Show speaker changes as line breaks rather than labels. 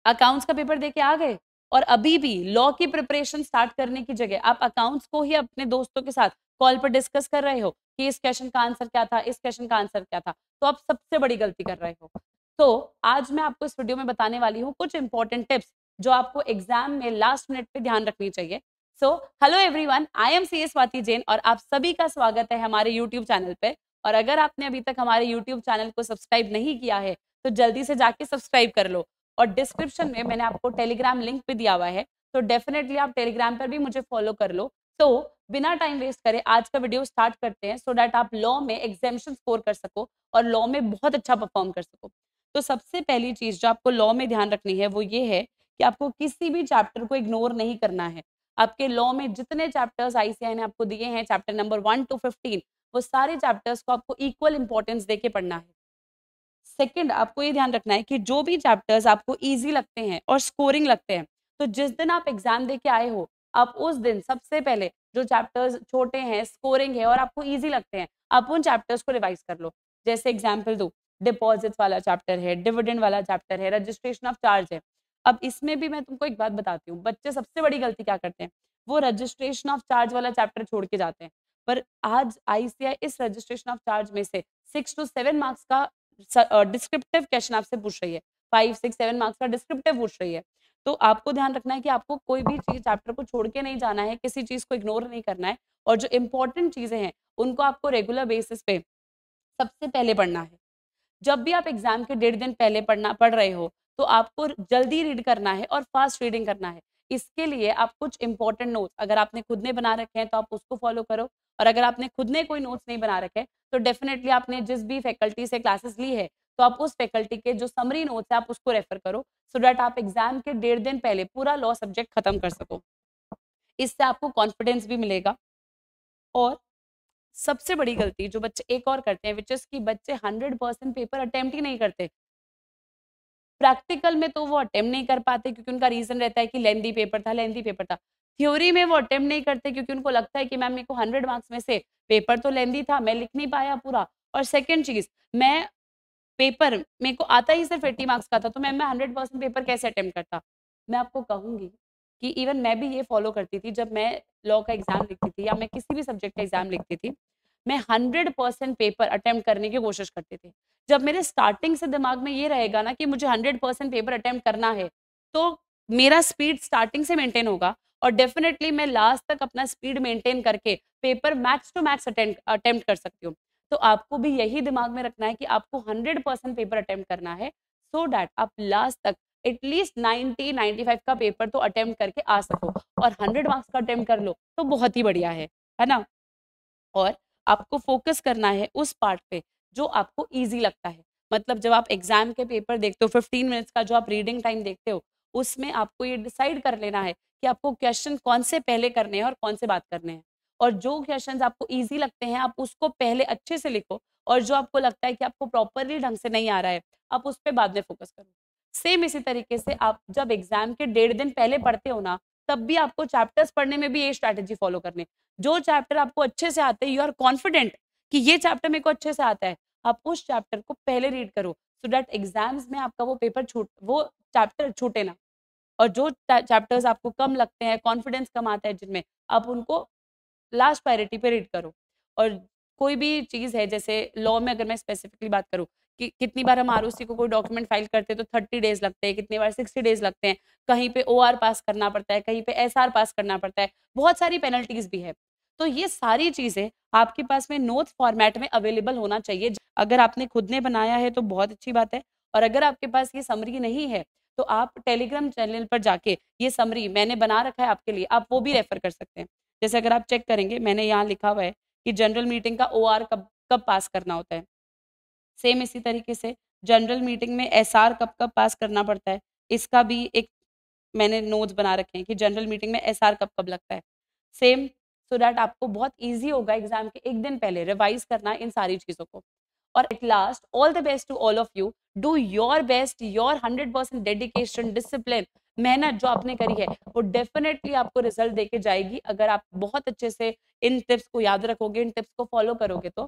Accounts का paper देके आ गए और अभी भी लॉ की प्रिपरेशन स्टार्ट करने की जगह आप अकाउंट्स को ही अपने दोस्तों के साथ कॉल पर डिस्कस कर रहे हो कि इस क्वेश्चन का आंसर क्या था, इस क्वेश्चन का आंसर क्या था, तो आप सबसे बड़ी गलती कर रहे हो। तो आज मैं आपको इस वीडियो में बताने वाली हूँ कुछ इंपॉर्टेंट टिप्स जो आपको एग्जाम में लास्ट मिनट पे ध्यान रखनी चाहिए। So hello everyone, I am C Swati Jain और आप सभी का स्वागत है हमारे यूट्यूब चैनल पे। और अगर आपने अभी तक हमारे यूट्यूब चैनल को सब्सक्राइब नहीं किया है तो जल्दी से जाके सब्सक्राइब कर लो। और डिस्क्रिप्शन में मैंने आपको टेलीग्राम लिंक भी दिया हुआ है, तो डेफिनेटली आप टेलीग्राम पर भी मुझे फॉलो कर लो। तो बिना टाइम वेस्ट करे आज का वीडियो स्टार्ट करते हैं, सो दैट आप लॉ में एग्जामिनेशन स्कोर कर सको और लॉ में बहुत अच्छा परफॉर्म कर सको। तो सबसे पहली चीज जो आपको लॉ में ध्यान रखनी है वो ये है कि आपको किसी भी चैप्टर को इग्नोर नहीं करना है। आपके लॉ में जितने चैप्टर्स आईसीएआई ने आपको दिए हैं, चैप्टर नंबर 1 to 15, वो सारे चैप्टर्स को आपको इक्वल इंपॉर्टेंस देके पढ़ना है। सेकंड, आपको ये ध्यान रखना है कि जो भी चैप्टर्स आपको इजी लगते हैं और स्कोरिंग लगते हैं, तो जिस दिन आप एग्जाम दे के आए हो, आप उस दिन सबसे पहले जो चैप्टर्स छोटे हैं, स्कोरिंग है और आपको इजी लगते हैं, आप उन चैप्टर्स को रिवाइज कर लो। जैसे एग्जाम्पल दो, डिपॉजिट्स वाला चैप्टर है, डिविडेंड वाला चैप्टर है, रजिस्ट्रेशन ऑफ चार्ज है। अब इसमें भी मैं तुमको एक बात बताती हूँ, बच्चे सबसे बड़ी गलती क्या करते हैं, वो रजिस्ट्रेशन ऑफ चार्ज वाला चैप्टर छोड़ के जाते हैं। पर आज आईसीएआई इस रजिस्ट्रेशन ऑफ चार्ज में से 6 to 7 मार्क्स का डिस्क्रिप्टिव क्वेश्चन आपसे पूछ रही है, 5, 6, 7 मार्क्स का डिस्क्रिप्टिव पूछ रही है। तो आपको ध्यान रखना है कि आपको कोई भी चीज चैप्टर को छोड़ के नहीं जाना है, किसी चीज को इग्नोर नहीं करना है, और जो इंपॉर्टेंट चीजें हैं उनको आपको रेगुलर बेसिस पे सबसे पहले पढ़ना है। जब भी आप एग्जाम के 1.5 दिन पहले पढ़ रहे हो, तो आपको जल्दी रीड करना है और फास्ट रीडिंग करना है। इसके लिए आप कुछ इंपॉर्टेंट नोट्स अगर आपने खुद ने बना रखे हैं तो आप उसको फॉलो करो, और अगर आपने खुद ने कोई नोट्स नहीं बना रखे तो डेफिनेटली आपने जिस भी फैकल्टी से क्लासेस ली है, तो आप उस फैकल्टी के जो समरी नोट्स है आप उसको रेफर करो, सो दैट आप एग्जाम के 1.5 दिन पहले पूरा लॉ सब्जेक्ट खत्म कर सको। इससे आपको कॉन्फिडेंस भी मिलेगा। और सबसे बड़ी गलती जो बच्चे एक और करते हैं, विच इज कि बच्चे 100% पेपर अटेम्प्ट ही नहीं करते। प्रैक्टिकल में तो वो अटेम्प्ट नहीं कर पाते क्योंकि उनका रीजन रहता है कि लेंथी पेपर था, लेंथी पेपर था। थ्योरी में वो अटेम्प्ट नहीं करते क्योंकि उनको लगता है कि मैम मेरे को 100 मार्क्स में से पेपर तो लेंथी था, मैं लिख नहीं पाया पूरा। और सेकंड चीज, मैं पेपर मेरे को आता ही सिर्फ 80 मार्क्स का था, तो मैम मैं 100% पेपर कैसे अटेम्प्ट करता। मैं आपको कहूंगी कि इवन मैं भी ये फॉलो करती थी, जब मैं लॉ का एग्जाम लिखती थी या मैं किसी भी सब्जेक्ट का एग्जाम लिखती थी, मैं 100% पेपर अटेम्प्ट करने की कोशिश करती थी। जब मेरे स्टार्टिंग से दिमाग में ये रहेगा ना कि मुझे 100% पेपर अटेम्प्ट करना है, तो मेरा स्पीड स्टार्टिंग से मेंटेन होगा और डेफिनेटली मैं लास्ट तक अपना स्पीड मेंटेन करके paper max to max attempt कर सकती हूँ। तो आपको भी यही दिमाग में रखना है कि आपको 100% पेपर अटेम्प्ट करना है, सो दैट आप लास्ट तक एटलीस्ट 90-95 का पेपर तो अटेम्प्ट करके आ सको। और 100 मार्क्स का अटेम्प्ट कर लो तो बहुत ही बढ़िया है ना। और आपको फोकस करना है उस पार्ट पे जो आपको ईजी लगता है। मतलब जब आप एग्जाम के पेपर देखते हो, 15 मिनट्स का जो आप रीडिंग टाइम देखते हो, उसमें आपको ये डिसाइड कर लेना है कि आपको क्वेश्चन कौन से पहले करने हैं और कौन से बाद करने हैं। और जो क्वेश्चंस आपको ईजी लगते हैं आप उसको पहले अच्छे से लिखो, और जो आपको लगता है कि आपको प्रॉपरली ढंग से नहीं आ रहा है, आप उस पर बाद में फोकस करो। सेम इसी तरीके से आप जब एग्जाम के 1.5 दिन पहले पढ़ते हो ना, तब भी आपको चैप्टर्स पढ़ने में भी ये स्ट्रैटेजी फॉलो करनी। जो चैप्टर आपको अच्छे से आते हैं, यू आर कॉन्फिडेंट कि ये चैप्टर मेरे को अच्छे से आता है, आप उस चैप्टर को पहले रीड करो, सो दैट एग्जाम्स में आपका वो चैप्टर छूटे ना। और जो चैप्टर्स आपको कम लगते हैं, कॉन्फिडेंस कम आता है जिनमें, आप उनको लास्ट प्रायोरिटी पे रीड करो। और कोई भी चीज़ है, जैसे लॉ में अगर मैं स्पेसिफिकली बात करूँ कि कितनी बार हम आरओसी को कोई डॉक्यूमेंट फाइल करते हैं तो 30 डेज लगते हैं, कितनी बार 60 डेज लगते हैं, कहीं पे ओआर पास करना पड़ता है, कहीं पे एसआर पास करना पड़ता है, बहुत सारी पेनल्टीज भी है। तो ये सारी चीज़ें आपके पास में नोट्स फॉर्मेट में अवेलेबल होना चाहिए। अगर आपने खुद ने बनाया है तो बहुत अच्छी बात है, और अगर आपके पास ये समरी नहीं है तो आप टेलीग्राम चैनल पर जाके ये समरी मैंने बना रखा है आपके लिए, आप वो भी रेफर कर सकते हैं। जैसे अगर आप चेक करेंगे, मैंने यहाँ लिखा हुआ है कि जनरल मीटिंग का ओआर कब कब पास करना होता है। सेम इसी तरीके से जनरल मीटिंग में एसआर कब कब पास करना पड़ता है, इसका भी एक मैंने नोट्स बना रखे हैं कि जनरल मीटिंग में एसआर कब कब लगता है। सेम, सो दैट आपको बहुत ईजी होगा एग्जाम के एक दिन पहले रिवाइज करना इन सारी चीजों को। और at last, all the best to all of you. Do your best, your 100% dedication, discipline, मेहनत जो आपने करी है वो डेफिनेटली आपको रिजल्ट देके जाएगी। अगर आप बहुत अच्छे से इन टिप्स को याद रखोगे, इन टिप्स को फॉलो करोगे तो